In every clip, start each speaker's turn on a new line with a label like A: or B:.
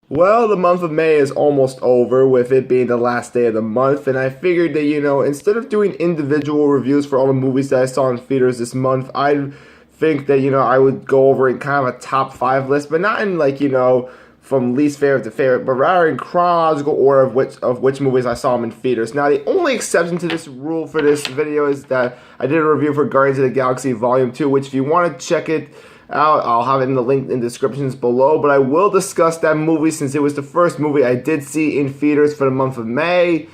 A: Well, the month of May is almost over, with it being the last day of the month, and I figured that, instead of doing individual reviews for all the movies that I saw in theaters this month, I think that, I would go over in kind of a top five list, but not in from least favorite to favorite, but rather in chronological order of which movies I saw them in theaters. Now, the only exception to this rule for this video is that I did a review for Guardians of the Galaxy Volume 2, which if you want to check it out, I'll have it in the link in the descriptions below, but I will discuss that movie since it was the first movie I did see in theaters for the month of May.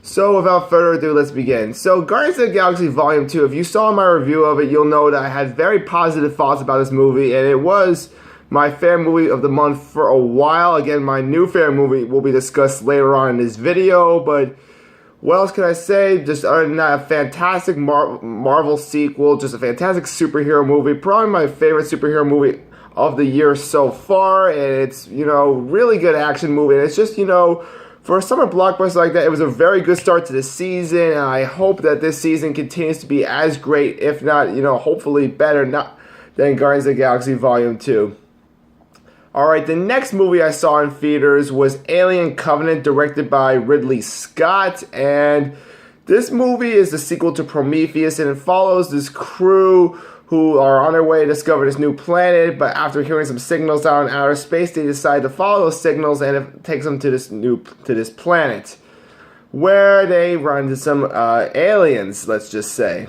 A: So without further ado, let's begin. So Guardians of the Galaxy Volume 2, if you saw my review of it, you'll know that I had very positive thoughts about this movie, and it was my favorite movie of the month for a while. Again, my new favorite movie will be discussed later on in this video, but what else can I say? Just other than that, a fantastic Marvel sequel, just a fantastic superhero movie, probably my favorite superhero movie of the year so far, and it's, really good action movie, and it's just, for a summer blockbuster like that, it was a very good start to the season, and I hope that this season continues to be as great, if not, hopefully better than Guardians of the Galaxy Volume 2. Alright, the next movie I saw in theaters was Alien Covenant, directed by Ridley Scott, and this movie is the sequel to Prometheus, and it follows this crew who are on their way to discover this new planet, but after hearing some signals out in outer space, they decide to follow those signals, and it takes them to this planet, where they run into some aliens, let's just say.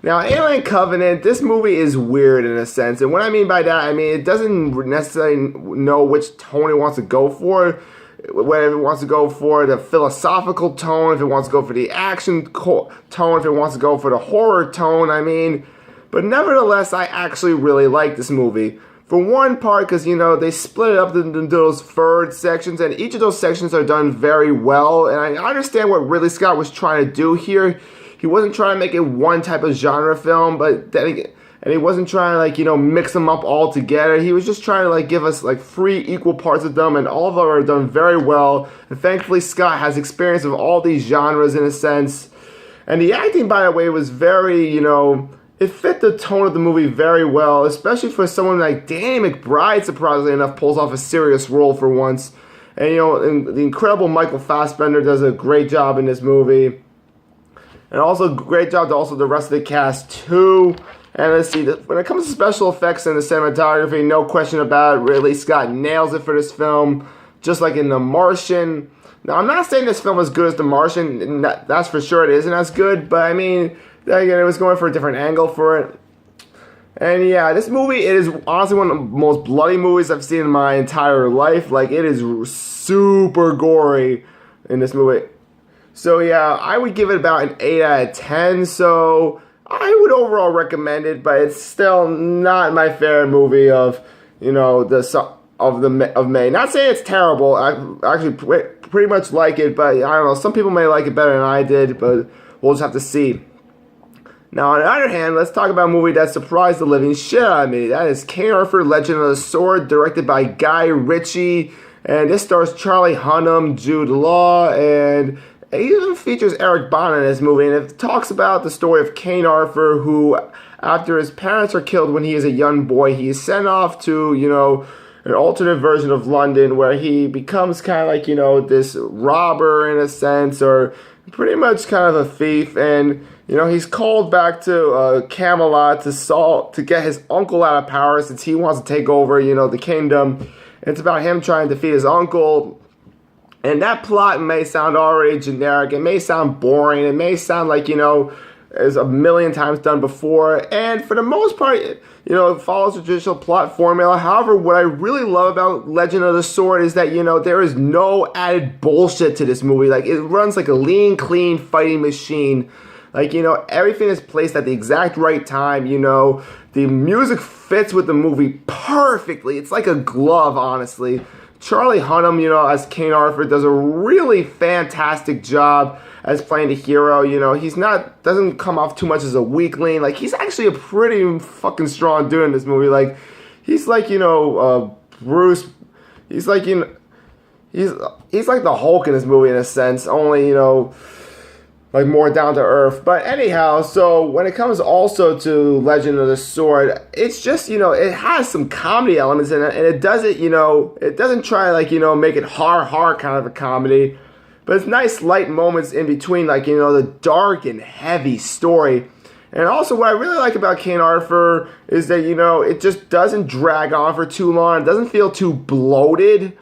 A: Now, Alien Covenant, this movie is weird in a sense, and what I mean by that, it doesn't necessarily know which tone it wants to go for, whether it wants to go for the philosophical tone, if it wants to go for the action tone, if it wants to go for the horror tone, but nevertheless, I actually really like this movie. For one part, because, they split it up into those third sections, and each of those sections are done very well, and I understand what Ridley Scott was trying to do here. He wasn't trying to make it one type of genre film, and he wasn't trying to, mix them up all together. He was just trying to, give us, three equal parts of them, and all of them are done very well. And thankfully, Scott has experience of all these genres in a sense. And the acting, by the way, was very, it fit the tone of the movie very well, especially for someone like Danny McBride, surprisingly enough, pulls off a serious role for once. And, and the incredible Michael Fassbender does a great job in this movie. And also, great job to also the rest of the cast, too. And let's see, when it comes to special effects and the cinematography, no question about it, Ridley Scott nails it for this film, just like in The Martian. Now, I'm not saying this film is as good as The Martian, and that's for sure it isn't as good, but again, it was going for a different angle for it. And yeah, this movie, it is honestly one of the most bloody movies I've seen in my entire life. It is super gory in this movie. So yeah, I would give it about an 8 out of 10, so I would overall recommend it, but it's still not my favorite movie of, of May. Not saying it's terrible, I actually pretty much like it, but I don't know, some people may like it better than I did, but we'll just have to see. Now, on the other hand, let's talk about a movie that surprised the living shit out of me. That is King Arthur, Legend of the Sword, directed by Guy Ritchie, and this stars Charlie Hunnam, Jude Law, and it even features Eric Bana in this movie, and it talks about the story of King Arthur, who, after his parents are killed when he is a young boy, he is sent off to, an alternate version of London, where he becomes kind of this robber in a sense, or pretty much kind of a thief, and, he's called back to Camelot to get his uncle out of power, since he wants to take over, the kingdom. And it's about him trying to defeat his uncle. And that plot may sound already generic, it may sound boring, it may sound like, as a million times done before, and for the most part, it follows the traditional plot formula. However, what I really love about Legend of the Sword is that, there is no added bullshit to this movie. It runs like a lean, clean fighting machine. Everything is placed at the exact right time, the music fits with the movie perfectly. It's like a glove, honestly. Charlie Hunnam, as King Arthur, does a really fantastic job as playing the hero. He's doesn't come off too much as a weakling. He's actually a pretty fucking strong dude in this movie. He's like, Bruce. He's like, he's like the Hulk in this movie in a sense. Only, like more down to earth. But anyhow, so when it comes also to Legend of the Sword, it's just, it has some comedy elements in it, and it doesn't, it doesn't try like, make it har kind of a comedy. But it's nice light moments in between, like, the dark and heavy story. And also what I really like about King Arthur is that, it just doesn't drag on for too long. It doesn't feel too bloated.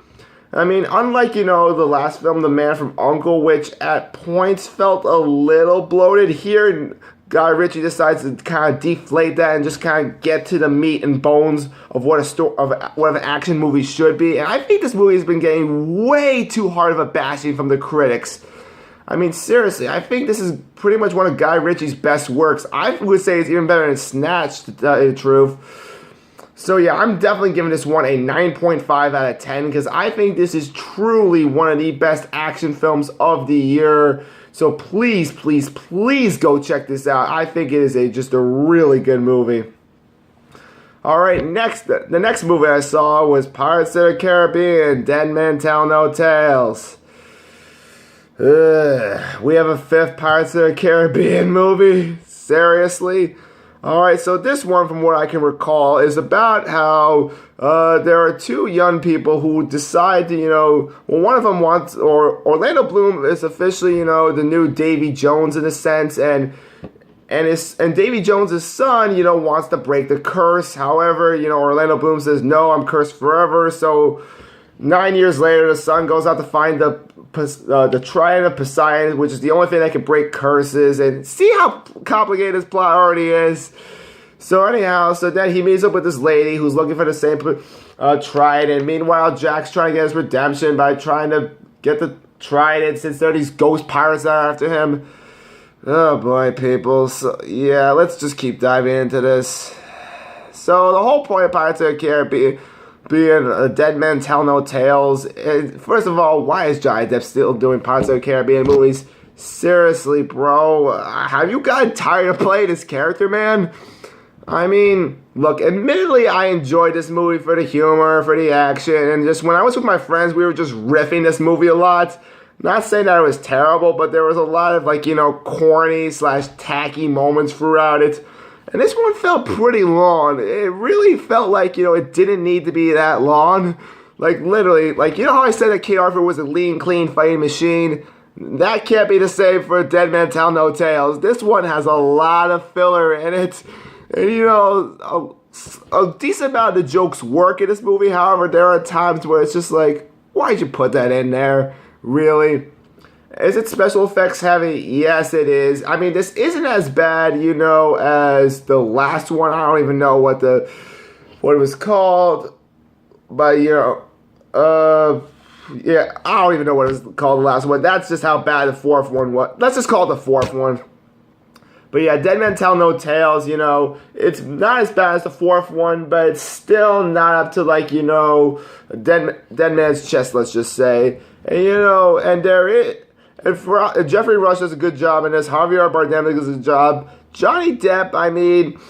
A: I mean, unlike, the last film, The Man from U.N.C.L.E., which at points felt a little bloated, here Guy Ritchie decides to kind of deflate that and just kind of get to the meat and bones of what an action movie should be. And I think this movie has been getting way too hard of a bashing from the critics. I mean, seriously, I think this is pretty much one of Guy Ritchie's best works. I would say it's even better than Snatch, to tell you the truth. So yeah, I'm definitely giving this one a 9.5 out of 10 because I think this is truly one of the best action films of the year. So please, please, please go check this out. I think it is just a really good movie. Alright, the next movie I saw was Pirates of the Caribbean, Dead Men Tell No Tales. We have a fifth Pirates of the Caribbean movie? Seriously? Alright, so this one, from what I can recall, is about how there are two young people who decide to, one of them wants, or Orlando Bloom is officially, the new Davy Jones in a sense, and Davy Jones' son, wants to break the curse. However, Orlando Bloom says, no, I'm cursed forever. So 9 years later, the son goes out to find the Trident of Poseidon, which is the only thing that can break curses. And see how complicated this plot already is. So anyhow, so then he meets up with this lady who's looking for the same Trident. Meanwhile, Jack's trying to get his redemption by trying to get the Trident since there are these ghost pirates that are after him. Oh boy, people. So yeah, let's just keep diving into this. So the whole point of Pirates of the Caribbean being Dead Men Tell No Tales. First of all, why is Johnny Depp still doing Pirates of the Caribbean movies? Seriously, bro. Have you gotten tired of playing this character, man? I mean, look, admittedly, I enjoyed this movie for the humor, for the action, and just when I was with my friends, we were just riffing this movie a lot. Not saying that it was terrible, but there was a lot of, corny / tacky moments throughout it. And this one felt pretty long. It really felt like, it didn't need to be that long. Literally, how I said that King Arthur was a lean, clean fighting machine? That can't be the same for Dead Man Tell No Tales. This one has a lot of filler in it. And, a decent amount of the jokes work in this movie. However, there are times where it's just like, why'd you put that in there? Really? Is it special effects heavy? Yes, it is. I mean, this isn't as bad, as the last one. I don't even know what it was called. But, yeah, I don't even know what it's called, the last one. That's just how bad the fourth one was. Let's just call it the fourth one. But yeah, Dead Men Tell No Tales, it's not as bad as the fourth one, but it's still not up to, Dead Man's Chest, let's just say. And, Jeffrey Rush does a good job in this. Javier Bardem does a good job. Johnny Depp, I mean,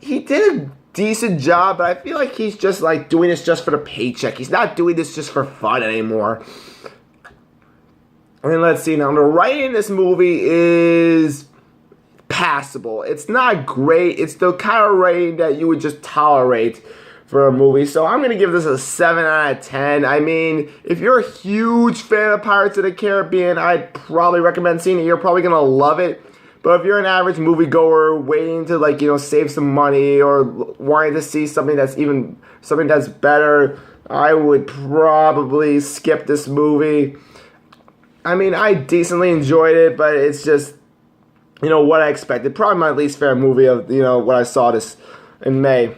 A: he did a decent job, but I feel like he's just, doing this just for the paycheck. He's not doing this just for fun anymore. And let's see now. The writing in this movie is passable. It's not great. It's the kind of writing that you would just tolerate for a movie. So I'm going to give this a 7 out of 10. I mean, if you're a huge fan of Pirates of the Caribbean, I'd probably recommend seeing it. You're probably going to love it. But if you're an average moviegoer waiting to save some money or wanting to see something that's better, I would probably skip this movie. I mean, I decently enjoyed it, but it's just what I expected. Probably my least favorite movie of what I saw this in May.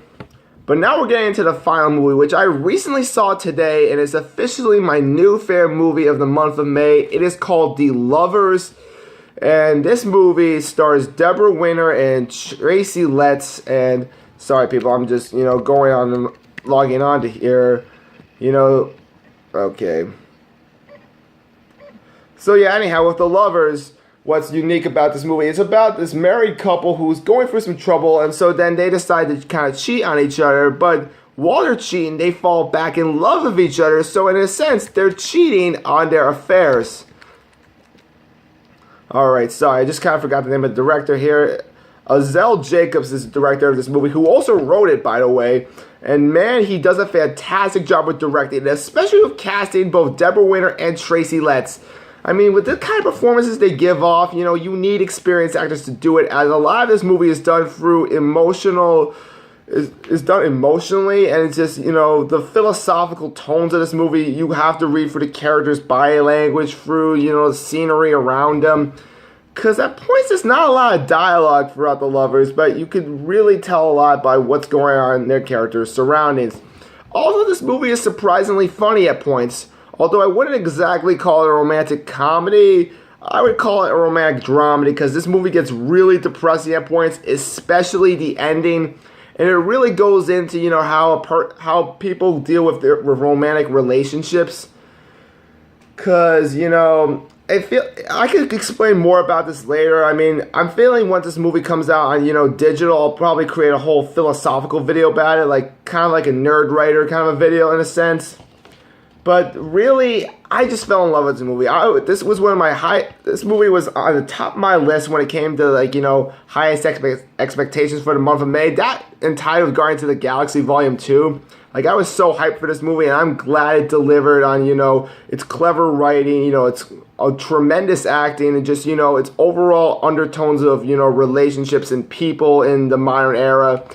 A: But now we're getting into the final movie, which I recently saw today, and it's officially my new favorite movie of the month of May. It is called The Lovers, and this movie stars Deborah Winter and Tracy Letts. And sorry, people, I'm just going on and logging on to here. Okay. So yeah, anyhow, with The Lovers, what's unique about this movie? It's about this married couple who's going through some trouble, and so then they decide to kind of cheat on each other, but while they're cheating, they fall back in love with each other, so in a sense, they're cheating on their affairs. Alright, sorry, I just kind of forgot the name of the director here. Azelle Jacobs is the director of this movie, who also wrote it, by the way. And man, he does a fantastic job with directing, especially with casting both Deborah Winter and Tracy Letts. I mean, with the kind of performances they give off, you know, you need experienced actors to do it. As a lot of this movie is done through is done emotionally, and it's just, you know, the philosophical tones of this movie, you have to read through the characters' body language, through, you know, the scenery around them. Because at points, there's not a lot of dialogue throughout The Lovers, but you could really tell a lot by what's going on in their characters' surroundings. Also, this movie is surprisingly funny at points. Although I wouldn't exactly call it a romantic comedy, I would call it a romantic dramedy, because this movie gets really depressing at points, especially the ending. And it really goes into, you know, how people deal with their romantic relationships. Because, you know, I could explain more about this later. I mean, I'm feeling once this movie comes out on, you know, digital, I'll probably create a whole philosophical video about it, like kind of like a nerd writer kind of a video in a sense. But really, I just fell in love with this movie. This was one of my this movie was on the top of my list when it came to, like, you know, highest expectations for the month of May. That entitled Guardians of the Galaxy Volume 2. Like, I was so hyped for this movie, and I'm glad it delivered on, you know, its clever writing, you know, it's a tremendous acting, and just, you know, its overall undertones of, you know, relationships and people in the modern era.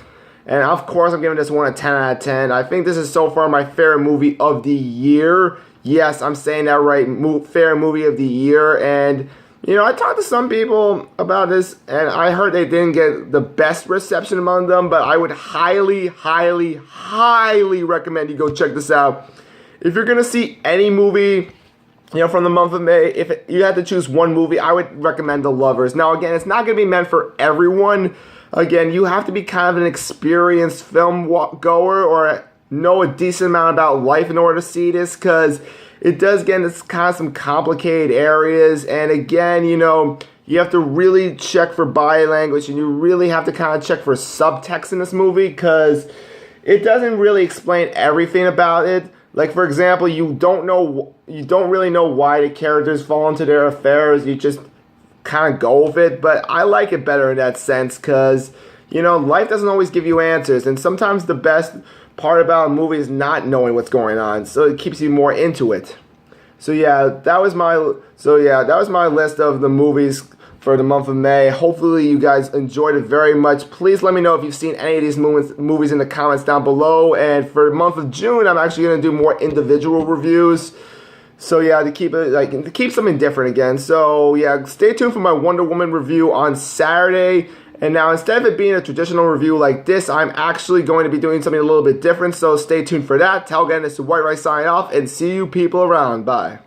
A: And of course, I'm giving this one a 10 out of 10. I think this is so far my favorite movie of the year. Yes, I'm saying that right. Favorite movie of the year. And, you know, I talked to some people about this, and I heard they didn't get the best reception among them. But I would highly, highly, highly recommend you go check this out. If you're going to see any movie, you know, from the month of May, if you had to choose one movie, I would recommend The Lovers. Now, again, it's not going to be meant for everyone. Again, you have to be kind of an experienced film goer or know a decent amount about life in order to see this, because it does get into kind of some complicated areas. And again, you know, you have to really check for body language, and you really have to kind of check for subtext in this movie, because it doesn't really explain everything about it. Like, for example, you don't really know why the characters fall into their affairs. You just kind of go with it. But I like it better in that sense, because, you know, life doesn't always give you answers, and sometimes the best part about a movie is not knowing what's going on, so it keeps you more into it. So yeah, that was my list of the movies for the month of May. Hopefully you guys enjoyed it very much. Please let me know if you've seen any of these movies in the comments down below. And for the month of June, I'm actually going to do more individual reviews. So yeah, to keep something different again. So yeah, stay tuned for my Wonder Woman review on Saturday. And now, instead of it being a traditional review like this, I'm actually going to be doing something a little bit different. So stay tuned for that. Till again, this is White Rice signing off, and see you people around. Bye.